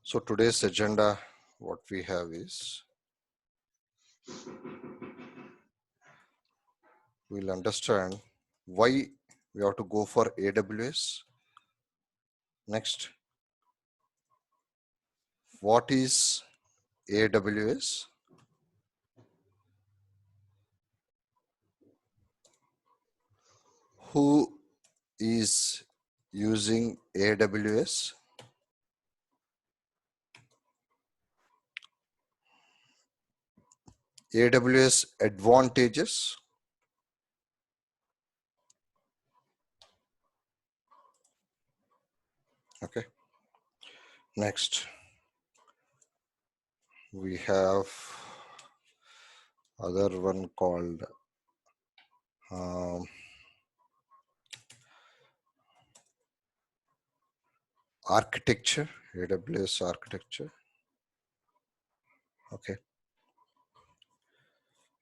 So today's agenda, what we have is, we'll understand why we have to go for AWS. Next, what is AWS? Who is using AWS? AWS advantages. Okay. Next, we have other one called architecture, AWS architecture. Okay.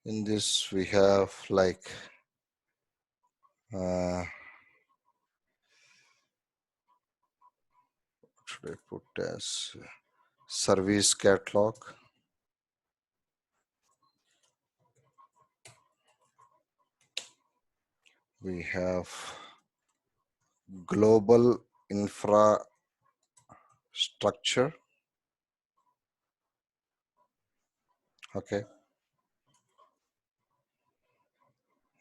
In this, we have like what should I put as service catalog. We have global infrastructure. Okay.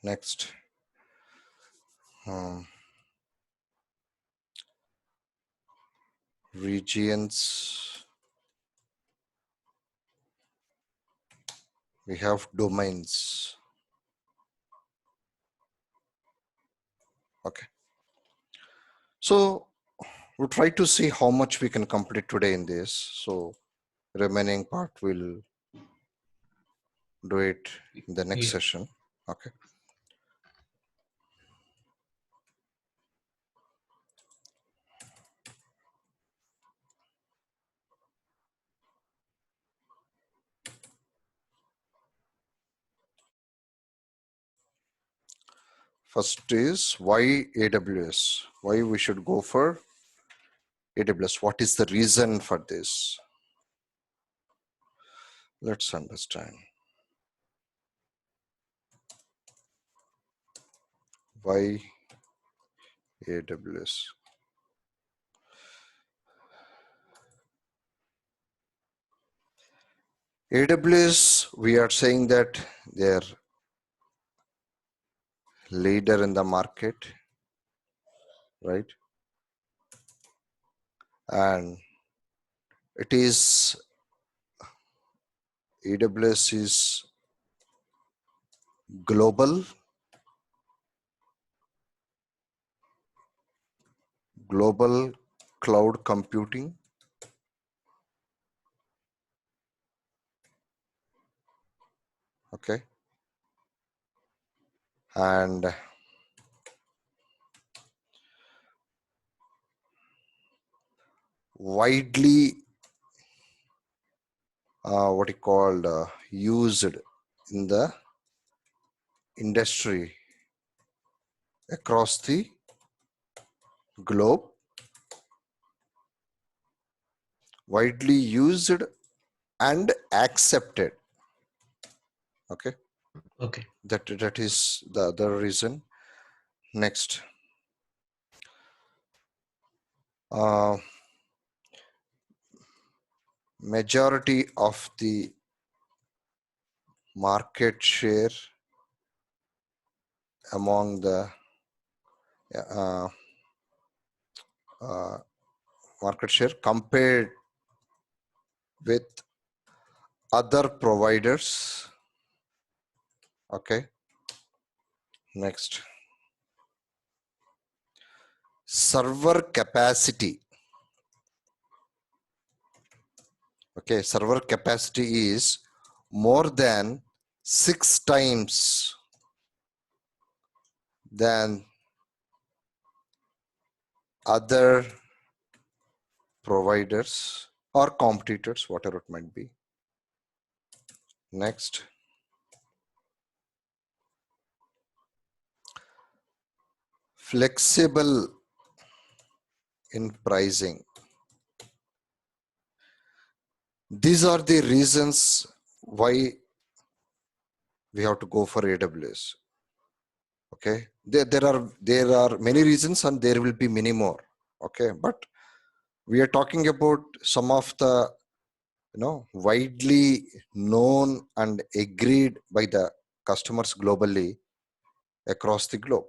Next, regions. We have domains. Okay. So we'll try to see how much we can complete today in this. So remaining part we'll do it in the next session. Okay. First is why AWS? Why we should go for AWS? What is the reason for this? Let's understand. Why AWS? AWS, we are saying that they're leader in the market, right? And it is, AWS is global cloud computing. Okay. And widely what you call used in the industry across the globe, widely used and accepted. Okay. Okay. That is the other reason. Next, majority of the market share among the market share compared with other providers. Okay. Next, server capacity. Okay, server capacity is more than 6 times than other providers or competitors, whatever it might be. Next, flexible in pricing. These are the reasons why we have to go for AWS. Okay, there are many reasons, and there will be many more. Okay, but we are talking about some of the widely known and agreed by the customers globally across the globe.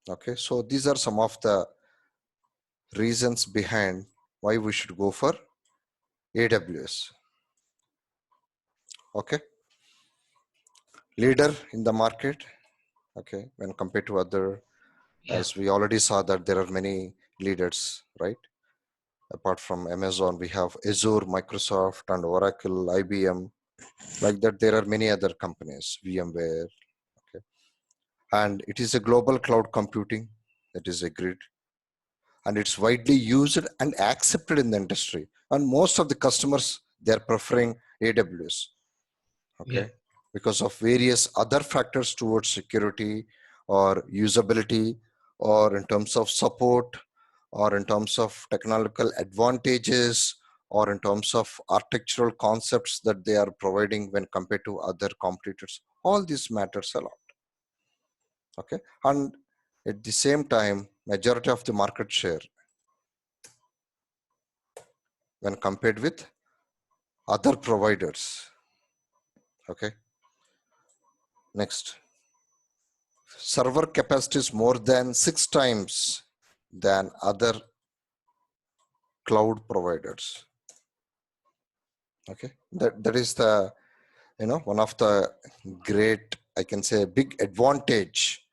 Okay, so these are some of the reasons behind why we should go for AWS. Okay, leader in the market. Okay, when compared to other, as we already saw that there are many leaders, right? Apart from Amazon, we have Azure, Microsoft, and Oracle, IBM. Like that, there are many other companies, VMware. Okay, and it is a global cloud computing that is agreed, and it's widely used and accepted in the industry. And most of the customers, they're preferring AWS. Okay, because of various other factors towards security or usability, or in terms of support, or in terms of technological advantages, or in terms of architectural concepts that they are providing when compared to other competitors. All this matters a lot. Okay, and at the same time, majority of the market share when compared with other providers. Okay, next, server capacity is more than 6 times than other cloud providers. Okay, that is the one of the great, I can say, big advantage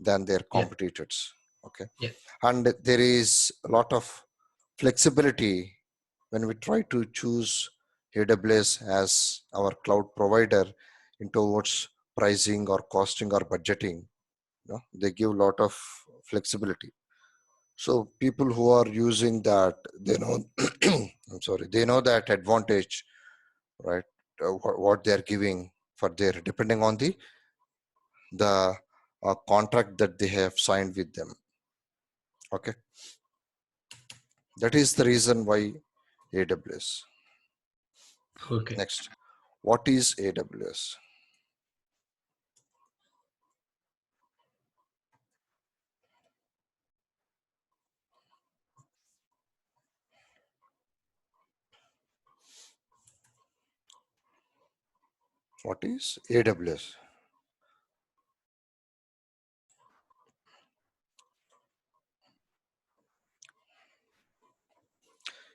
than their competitors. Okay, and there is a lot of flexibility when we try to choose AWS as our cloud provider in towards pricing or costing or budgeting. They give a lot of flexibility. So people who are using that, they know, I'm sorry, they know that advantage, right? What they are giving for their, depending on the contract that they have signed with them. Okay, that is the reason why AWS. Okay. Next, what is AWS? What is AWS?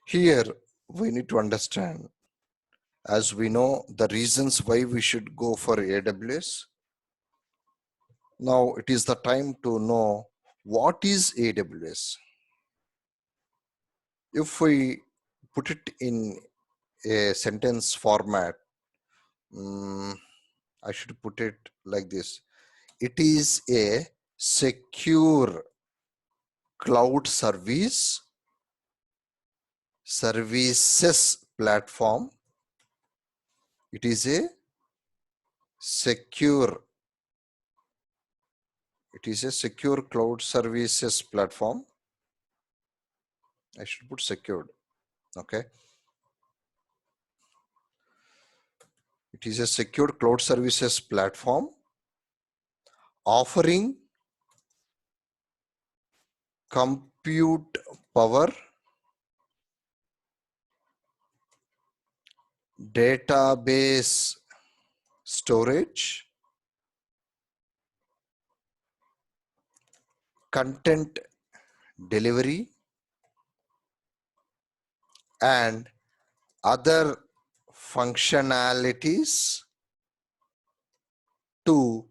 Here we need to understand, as we know, the reasons why we should go for AWS. Now it is the time to know what is AWS. If we put it in a sentence format, I should put it like this. It is a secure cloud services platform. It is a secure cloud services platform. I should put secured. Okay, it is a secure cloud services platform offering compute power, database storage, content delivery, and other functionalities to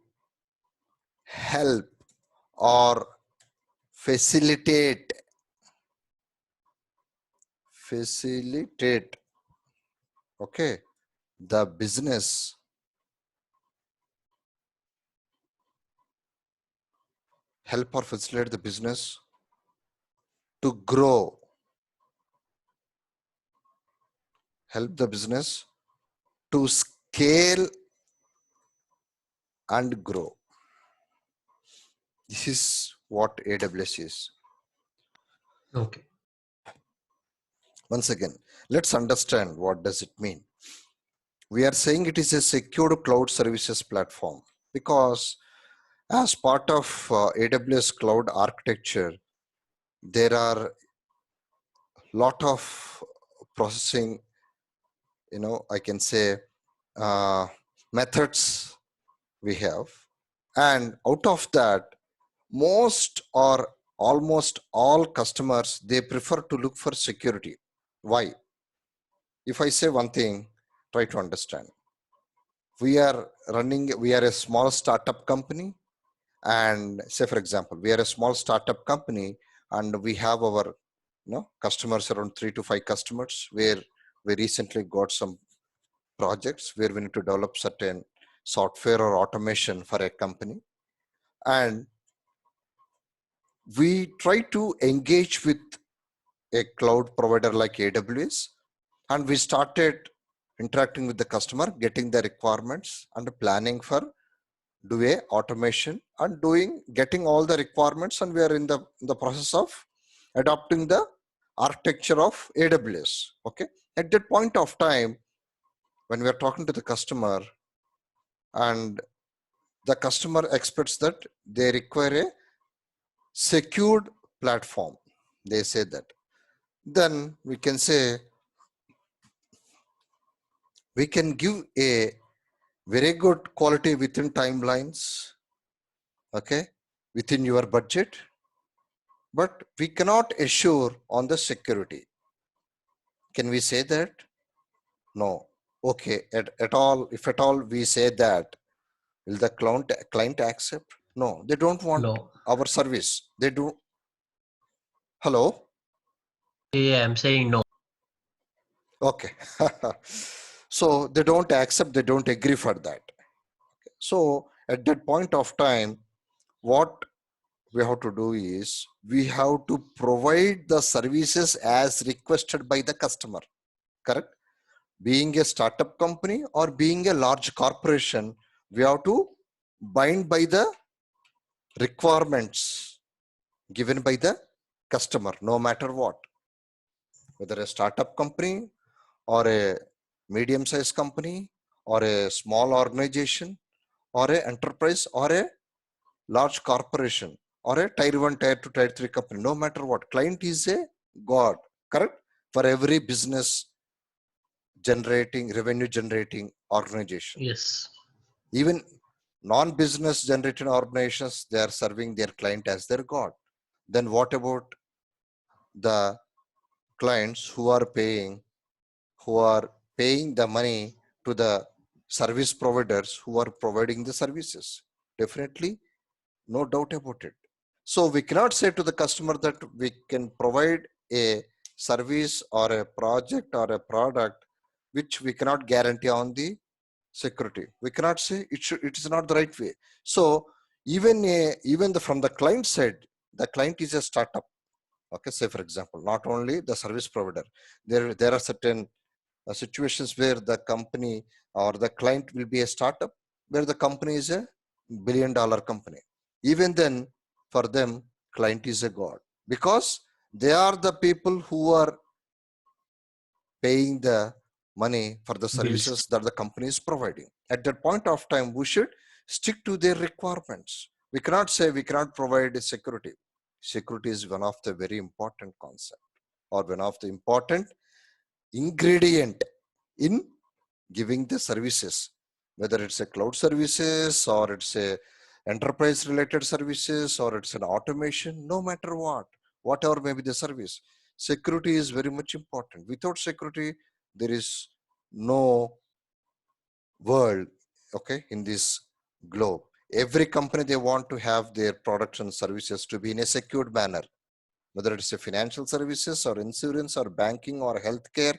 help or facilitate okay, the business, help or facilitate the business to grow, help the business to scale and grow. This is what AWS is. Okay. Once again, let's understand what does it mean. We are saying it is a secured cloud services platform because as part of AWS cloud architecture, there are lot of processing, I can say uh, methods we have. And out of that, most or almost all customers, they prefer to look for security. Why? If I say one thing, try to understand. We are a small startup company. And say, for example, we are a small startup company and we have our customers around 3 to 5 customers where we recently got some projects where we need to develop certain software or automation for a company. And we try to engage with a cloud provider like AWS, and we started interacting with the customer, getting the requirements and planning for do a automation and getting all the requirements, and we are in the process of adopting the architecture of AWS. Okay, at that point of time, when we are talking to the customer, and the customer expects that they require a secured platform, they say that, then we can say we can give a very good quality within timelines, okay, within your budget, but we cannot assure on the security. Can we say that? No. Okay, at all, if at all we say that, will the client accept? No, they don't want No. our service. They do. Hello? Yeah, I'm saying no. Okay. So they don't accept, they don't agree for that. So at that point of time, what we have to do is we have to provide the services as requested by the customer. Correct? Being a startup company or being a large corporation, we have to bind by the requirements given by the customer, no matter what. Whether a startup company or a medium-sized company or a small organization or a enterprise or a large corporation or a tier 1, tier 2, tier 3 company, no matter what, client is a god, correct? For every business revenue generating organization. Yes. Even non-business generating organizations, they are serving their client as their god. Then what about the clients who are paying the money to the service providers who are providing the services? Definitely, no doubt about it. So we cannot say to the customer that we can provide a service or a project or a product which we cannot guarantee on the security. We cannot say it is not the right way. So even from the client side, the client is a startup. Okay, say for example, not only the service provider, there are certain situations where the company or the client will be a startup, where the company is a billion-dollar company. Even then, for them, client is a god, because they are the people who are paying the money for the Bills. services that the company is providing. At that point of time, we should stick to their requirements. We cannot say we cannot provide security. Security is one of the very important concept, or one of the important ingredient in giving the services, whether it's a cloud services or it's a enterprise related services or it's an automation, no matter whatever may be the service, security is very much important. Without security, there is no world, okay, in this globe. Every company, they want to have their products and services to be in a secured manner, whether it's a financial services or insurance or banking or healthcare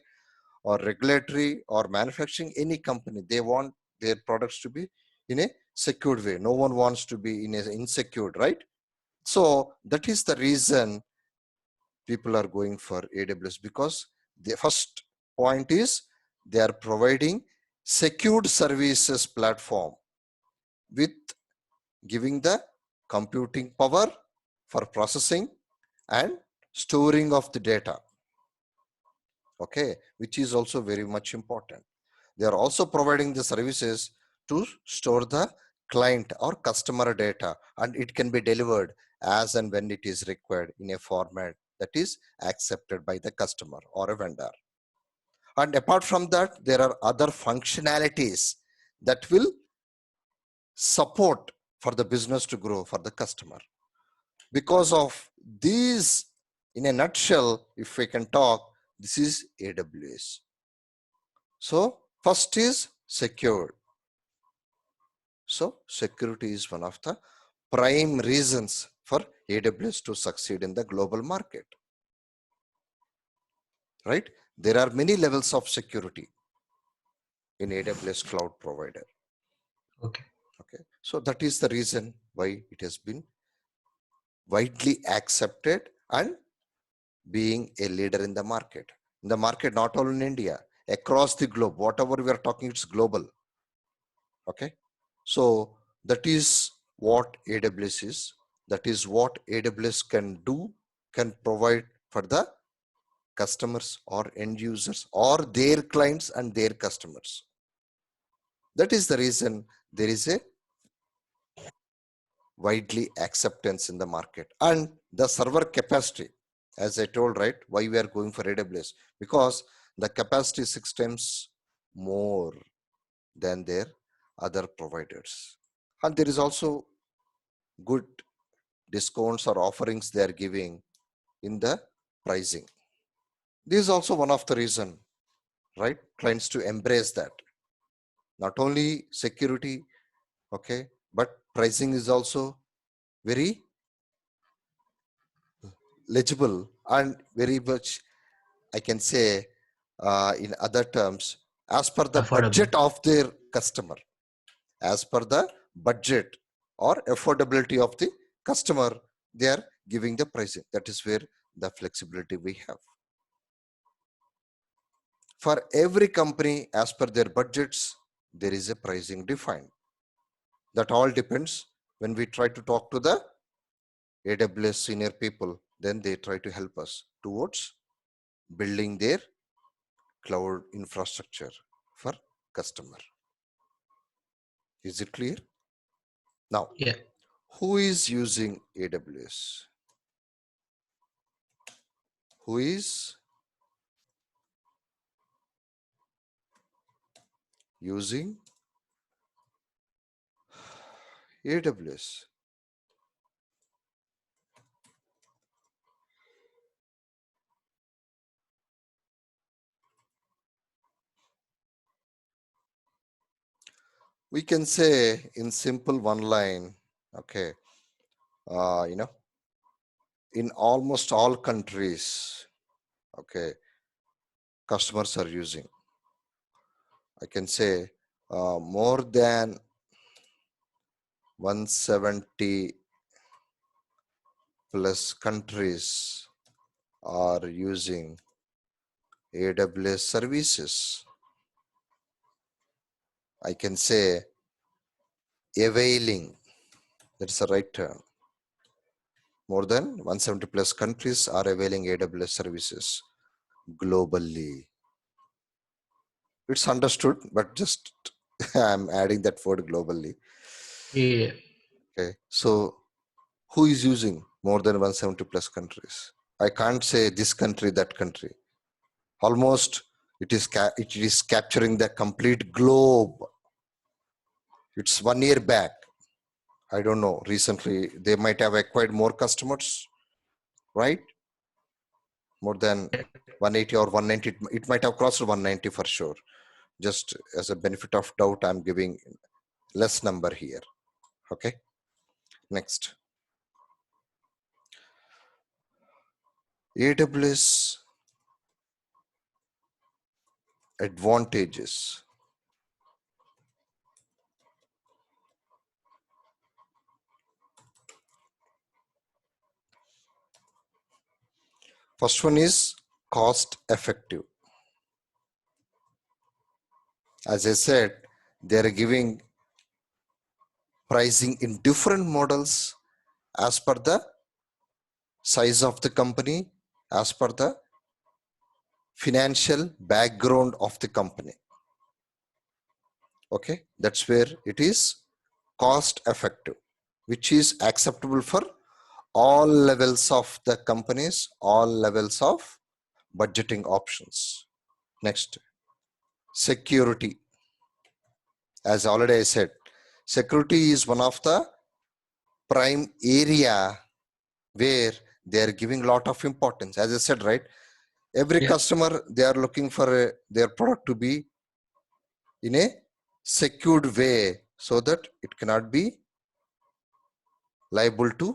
or regulatory or manufacturing, any company, they want their products to be in a secured way. No one wants to be in a insecure, right? So that is the reason people are going for AWS, because the first point is they are providing secured services platform with giving the computing power for processing and storing of the data. okay, which is also very much important. They are also providing the services to store the client or customer data, and it can be delivered as and when it is required in a format that is accepted by the customer or a vendor. And apart from that, there are other functionalities that will support for the business to grow for the customer. Because of these, in a nutshell, if we can talk, this is AWS. So first is secure. So security is one of the prime reasons for AWS to succeed in the global market, right? There are many levels of security in AWS cloud provider. Okay. Okay, so that is the reason why it has been widely accepted and being a leader in the market. In the market, not only in India, across the globe, whatever we are talking, it's global. Okay, so that is what AWS is. That is what AWS can do, can provide for the customers or end users or their clients and their customers. That is the reason there is a widely acceptance in the market. And the server capacity, as I told, right, why we are going for AWS, because the capacity is 6 times more than their other providers. And there is also good discounts or offerings they are giving in the pricing. This is also one of the reason, right, clients to embrace that. Not only security, okay, but pricing is also very legible and very much, I can say, in other terms, as per the Affordable. budget of their customer, as per the budget or affordability of the customer, they are giving the pricing. That is where the flexibility we have. For every company, as per their budgets, there is a pricing defined. That all depends. When we try to talk to the AWS senior people, then they try to help us towards building their cloud infrastructure for customer. Is it clear? Now, Yeah. who is using AWS? Who is using AWS? We can say in simple one line, okay, in almost all countries, okay, customers are using. I can say more than 170 plus countries are using AWS services. I can say availing, that's the right term. More than 170 plus countries are availing AWS services globally. It's understood, but just I'm adding that word globally. Yeah. Okay, so who is using more than 170 plus countries? I can't say this country, that country. Almost it is capturing the complete globe. It's 1 year back. I don't know. Recently, they might have acquired more customers, right? More than 180 or 190. It might have crossed 190 for sure. Just as a benefit of doubt, I'm giving less number here. Okay. Next. AWS advantages. First one is cost effective. As I said, they are giving pricing in different models as per the size of the company, as per the financial background of the company. Okay, that's where it is cost effective, which is acceptable for all levels of the companies, all levels of budgeting options. Next, security. As already I said, security is one of the prime area where they are giving a lot of importance. As I said, right? Every Yeah. customer, they are looking for their product to be in a secured way so that it cannot be liable to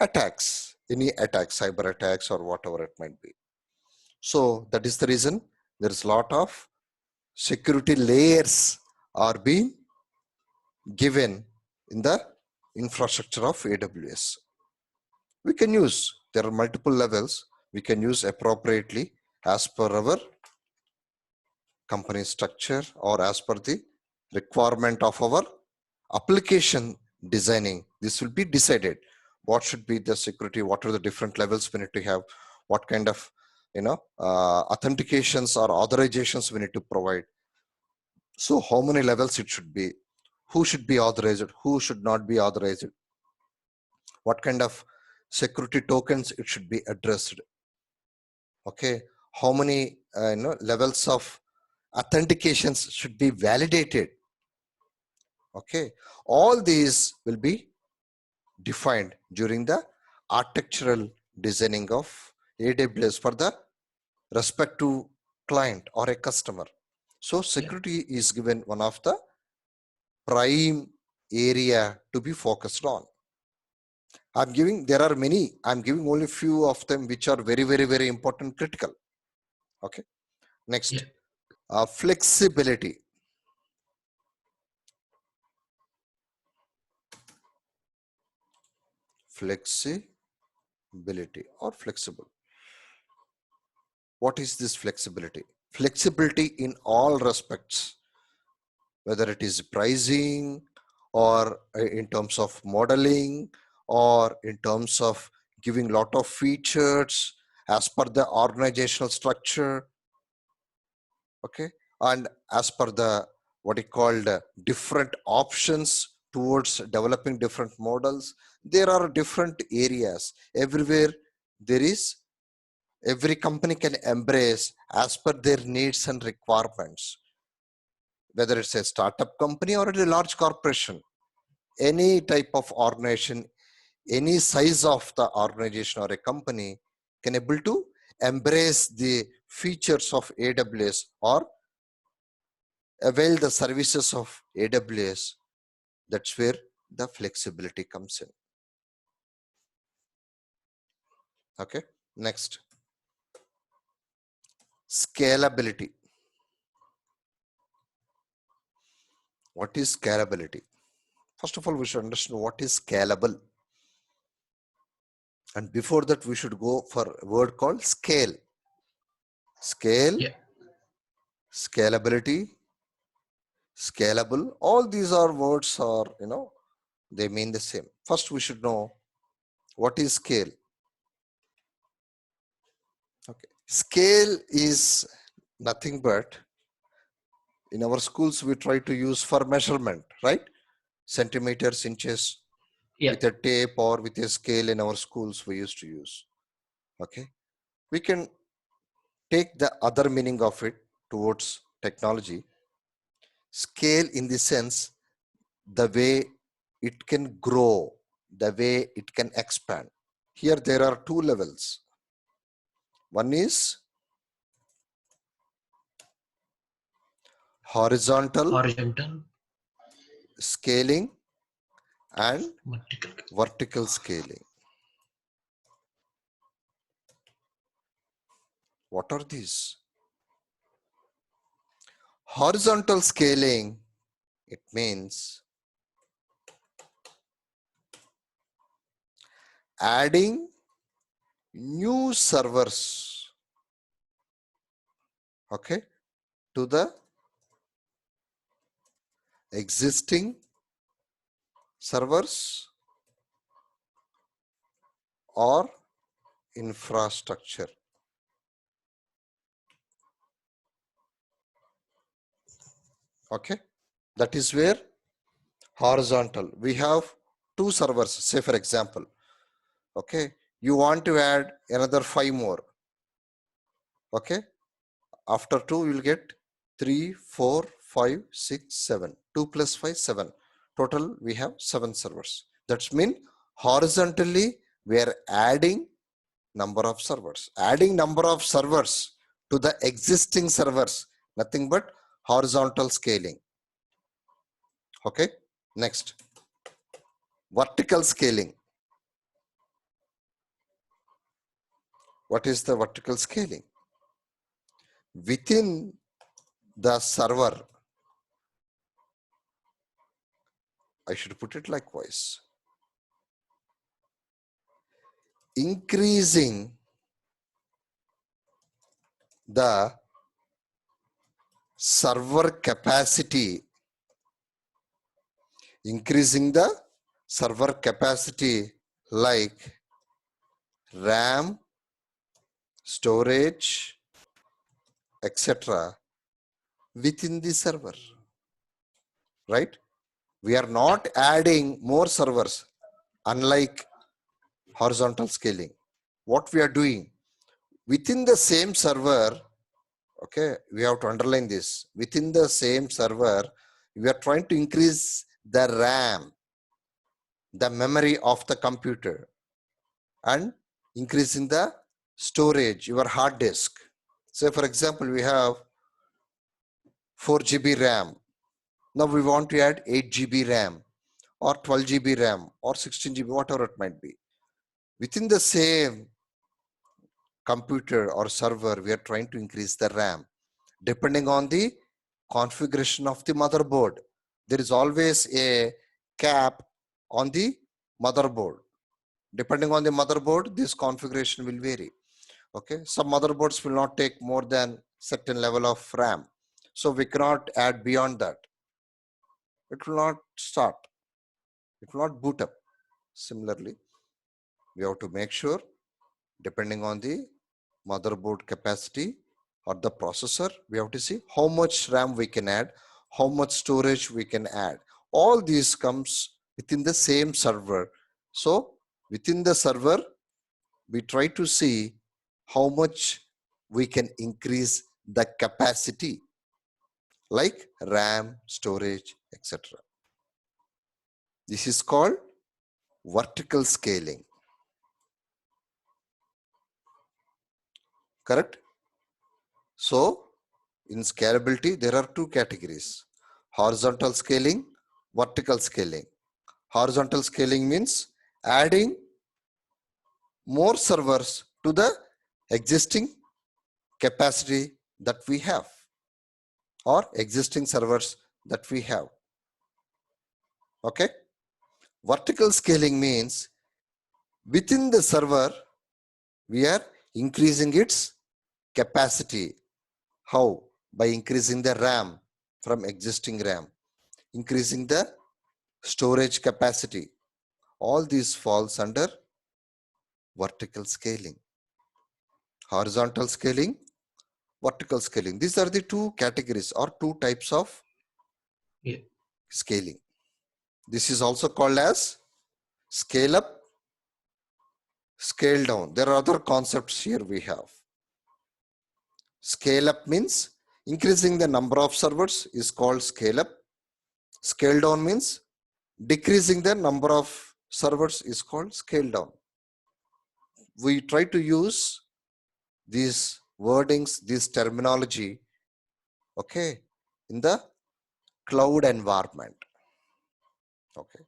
attacks, any attacks, cyber attacks or whatever it might be. So that is the reason there is a lot of security layers are being given in the infrastructure of AWS. We can use, there are multiple levels, we can use appropriately as per our company structure or as per the requirement of our application designing. This will be decided. What should be the security? What are the different levels we need to have? What kind of authentications or authorizations we need to provide? So how many levels it should be? Who should be authorized? Who should not be authorized? What kind of security tokens it should be addressed? Okay, how many levels of authentications should be validated? Okay, all these will be defined during the architectural designing of AWS for the respective client or a customer. So security is given one of the prime area to be focused on. I'm giving, there are many, I'm giving only few of them which are very, very, very important, critical. Okay, next, flexibility. Flexibility or flexible. What is this flexibility? Flexibility in all respects, whether it is pricing or in terms of modeling or in terms of giving lot of features as per the organizational structure. Okay, and as per the what you called different options towards developing different models, there are different areas. Everywhere there is, every company can embrace as per their needs and requirements, whether it's a startup company or a large corporation, any type of organization, any size of the organization or a company can able to embrace the features of AWS or avail the services of AWS. That's where the flexibility comes in. Okay, next, scalability. What is scalability? First of all, we should understand what is scalable. And before that, we should go for a word called scale. Scale, scalability, scalable, all these are words are, they mean the same. First, we should know what is scale. Okay, scale is nothing but, in our schools, we try to use for measurement, right? Centimeters, inches, with a tape or with a scale in our schools we used to use. Okay, we can take the other meaning of it towards technology. Scale in the sense, the way it can grow, the way it can expand. Here there are two levels. One is horizontal scaling and vertical scaling. What are these? Horizontal scaling, it means adding new servers, okay, to the existing servers or infrastructure. Okay, that is where horizontal. We have 2 servers, say for example. Okay, you want to add another 5 more. Okay, after 2 you will get 3, 4, 5, 6, 7. 2 plus 5, 7. Total we have 7 servers. That's mean horizontally we are adding number of servers. Adding number of servers to the existing servers, nothing but horizontal scaling. Okay, next, vertical scaling. What is the vertical scaling? Within the server, I should put it likewise, increasing the server capacity, increasing the server capacity like RAM, storage, etc. within the server, right? We are not adding more servers, unlike horizontal scaling. What we are doing within the same server, okay, we have to underline this. Within the same server, we are trying to increase the RAM, the memory of the computer, and increasing the storage, your hard disk. Say for example, we have 4 GB RAM. Now we want to add 8 GB RAM or 12 GB RAM or 16 GB, whatever it might be. Within the same computer or server, we are trying to increase the RAM. Depending on the configuration of the motherboard, there is always a cap on the motherboard. Depending on the motherboard, this configuration will vary. Okay, some motherboards will not take more than certain level of RAM, so we cannot add beyond that. It will not start, it will not boot up. Similarly, we have to make sure, depending on the motherboard capacity or the processor, we have to see how much RAM we can add, how much storage we can add. All these comes within the same server. So within the server, we try to see how much we can increase the capacity, like RAM, storage, etc. This is called vertical scaling. Correct? So in scalability, there are 2 categories: horizontal scaling, vertical scaling. Horizontal scaling means adding more servers to the existing capacity that we have, or existing servers that we have. Okay. Vertical scaling means within the server, we are increasing its capacity. How? By increasing the RAM from existing RAM, increasing the storage capacity. All these falls under vertical scaling. Horizontal scaling, vertical scaling. These are the 2 categories or 2 types of scaling. This is also called as scale up, scale down. There are other concepts here we have. Scale up means increasing the number of servers is called scale up. Scale down means decreasing the number of servers is called scale down. We try to use these wordings, this terminology, okay, in the cloud environment. Okay.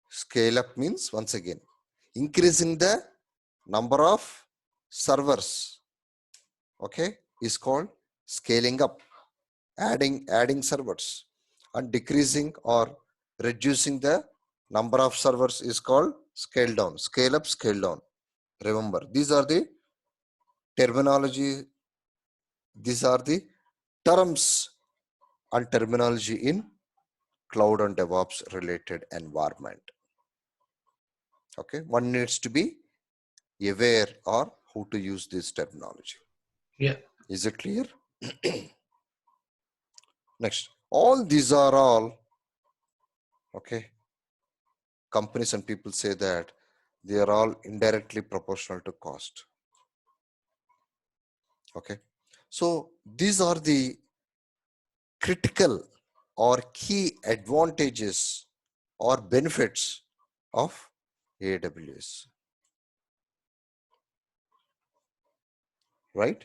Scale up means, once again, increasing the number of servers, okay, is called scaling up, adding servers, and decreasing or reducing the number of servers is called scale down. Scale up, scale down. Remember, these are the terminology, these are the terms and terminology in cloud and DevOps related environment. Okay, one needs to be aware or how to use this terminology. Yeah. Is it clear? Next, all these are all, okay, companies and people say that they are all indirectly proportional to cost. Okay, so these are the critical or key advantages or benefits of AWS, right?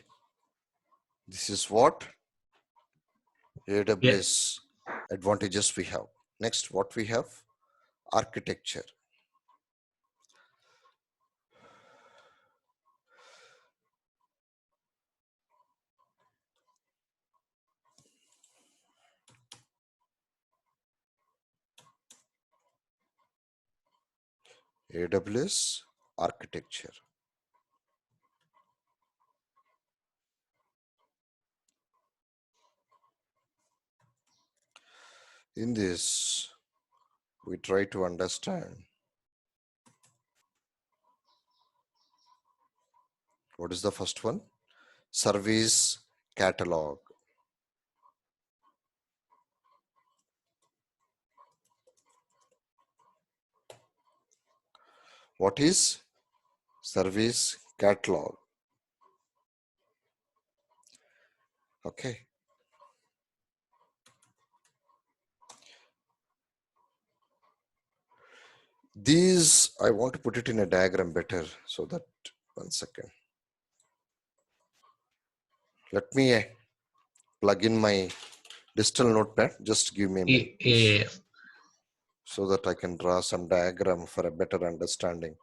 This is what Yeah. AWS advantages we have. Next, what we have? Architecture. AWS architecture. In this, we try to understand what is the first one? Service catalog. What is service catalog? Okay. These, I want to put it in a diagram better so that, one second. Let me plug in my digital notepad. Just give me a minute, please, Yeah. so that I can draw some diagram for a better understanding.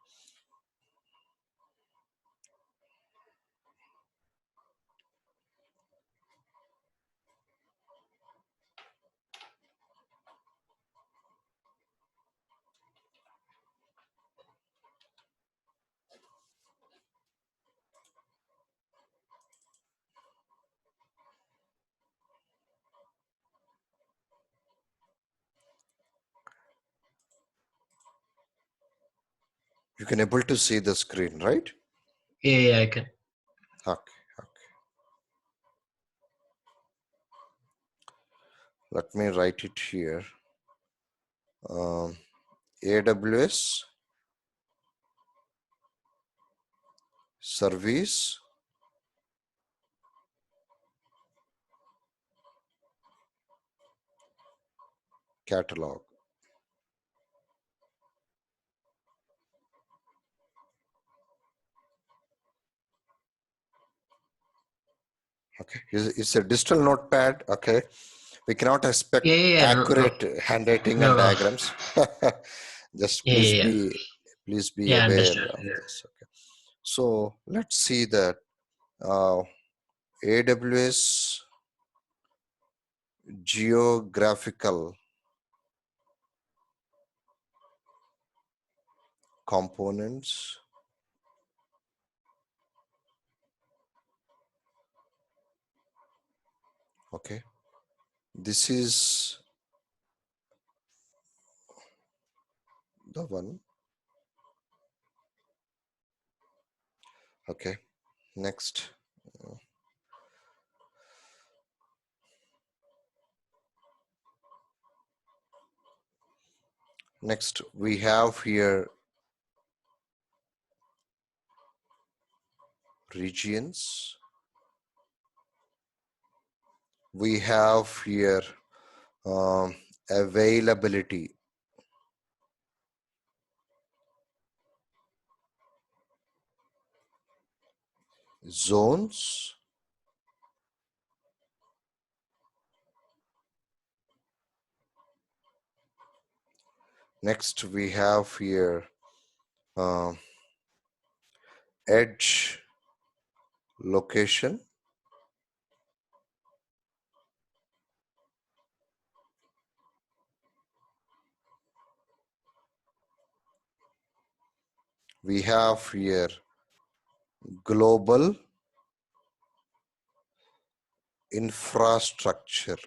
You can able to see the screen, right? Yeah, I can. Okay. Let me write it here. AWS service catalog. Okay, it's a digital notepad. Okay, we cannot expect Yeah. No, no, accurate handwriting and no, no. diagrams. Just Yeah. please be Yeah, aware understood. of Yeah. this. Okay, so let's see that AWS geographical components. Okay, this is the one. Okay, next. Next, we have here regions. We have here availability. Zones. Next, we have here edge location. We have here global infrastructure.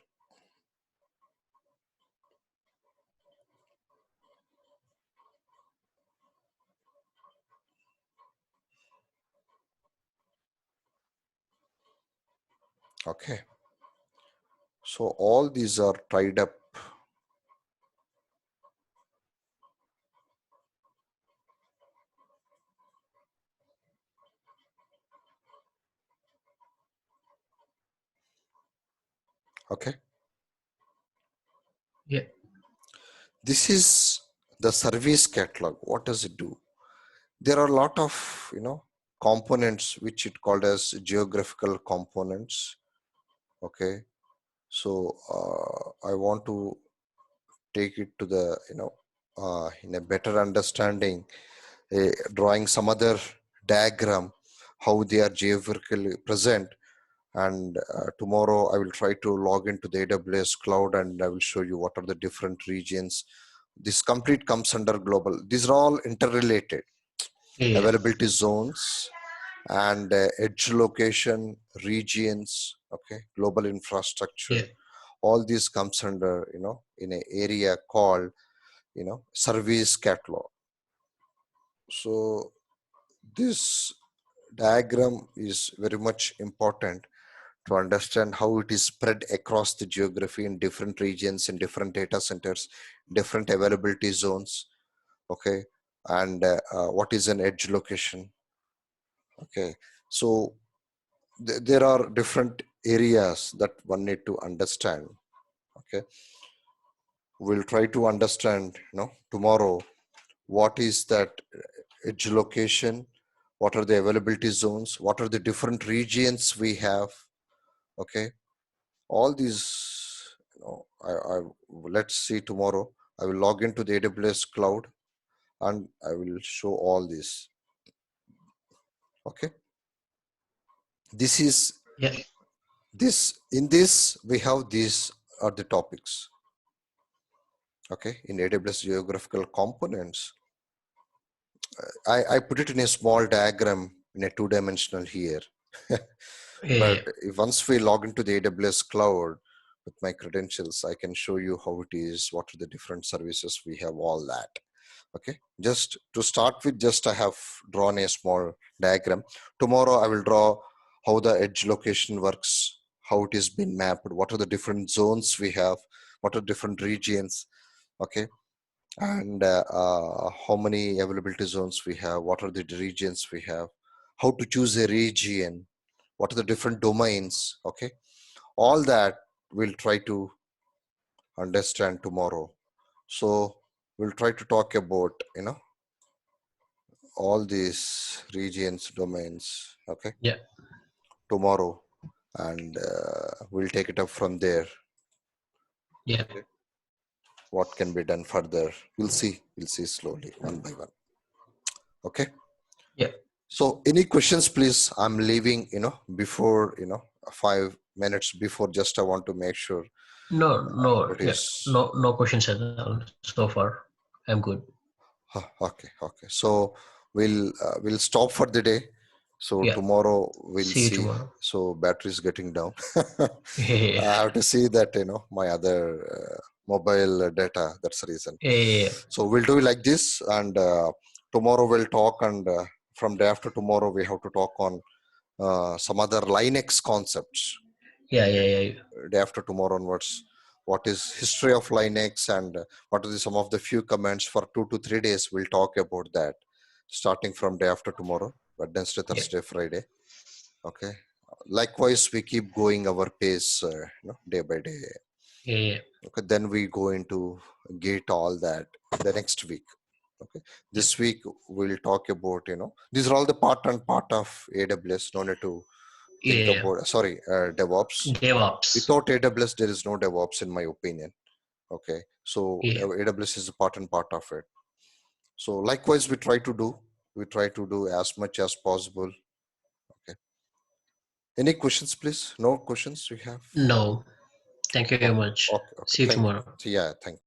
Okay. So all these are tied up. Okay. Yeah. This is the service catalog. What does it do? There are a lot of, components which it called as geographical components. Okay. So I want to take it to the, in a better understanding, drawing some other diagram, how they are geographically present. And tomorrow I will try to log into the AWS cloud and I will show you what are the different regions. This complete comes under global. These are all interrelated. Yeah. Availability zones and edge location, regions, okay, global infrastructure. Yeah. All this comes under, in an area called, service catalog. So this diagram is very much important to understand how it is spread across the geography in different regions, in different data centers, different availability zones, okay, and what is an edge location, okay. So there are different areas that one need to understand, okay. We'll try to understand, tomorrow, what is that edge location, what are the availability zones, what are the different regions we have, okay. All these, let's see tomorrow. I will log into the AWS cloud and I will show all this, okay. This is Yeah. in this we have these are the topics, okay. In AWS geographical components, I put it in a small diagram in a 2-dimensional here. Yeah. But if once we log into the AWS cloud with my credentials, I can show you how it is, what are the different services we have, all that. Okay, just to start with, just I have drawn a small diagram. Tomorrow I will draw how the edge location works, how it is been mapped, what are the different zones we have, what are different regions, okay, and how many availability zones we have, what are the regions we have, how to choose a region, what are the different domains, okay. All that we'll try to understand tomorrow. So we'll try to talk about, all these regions, domains, okay, Yeah. tomorrow, and we'll take it up from there. Yeah. Okay. What can be done further? We'll see slowly, one by one. Okay. Yeah. So any questions, please? I'm leaving, before, 5 minutes before, just I want to make sure No, no, it yeah. is. No questions at all so far. I'm good. Okay. So we'll stop for the day. So Yeah. tomorrow we'll See you see. tomorrow. So battery is getting down. Yeah. I have to see that, my other mobile data. That's the reason. Yeah. So we'll do it like this, and tomorrow we'll talk. And from day after tomorrow, we have to talk on some other Linux concepts. Yeah. Yeah. Day after tomorrow onwards, what is history of Linux, and what are some of the few commands for 2 to 3 days. We'll talk about that, starting from day after tomorrow, Wednesday, Yeah. Thursday, Friday. Okay. Likewise, we keep going our pace, day by day. Yeah. Okay. Then we go into Git, all that the next week. Okay. Yeah. This week we'll talk about, these are all the part and part of AWS. No need to think Yeah. about, sorry, DevOps. DevOps. Without AWS, there is no DevOps, in my opinion. Okay. So Yeah. AWS is a part and part of it. So likewise, we try to do as much as possible. Okay. Any questions, please? No questions we have? No. Thank you very Okay. much. Okay. See you Thank you. tomorrow. Yeah. Thank you.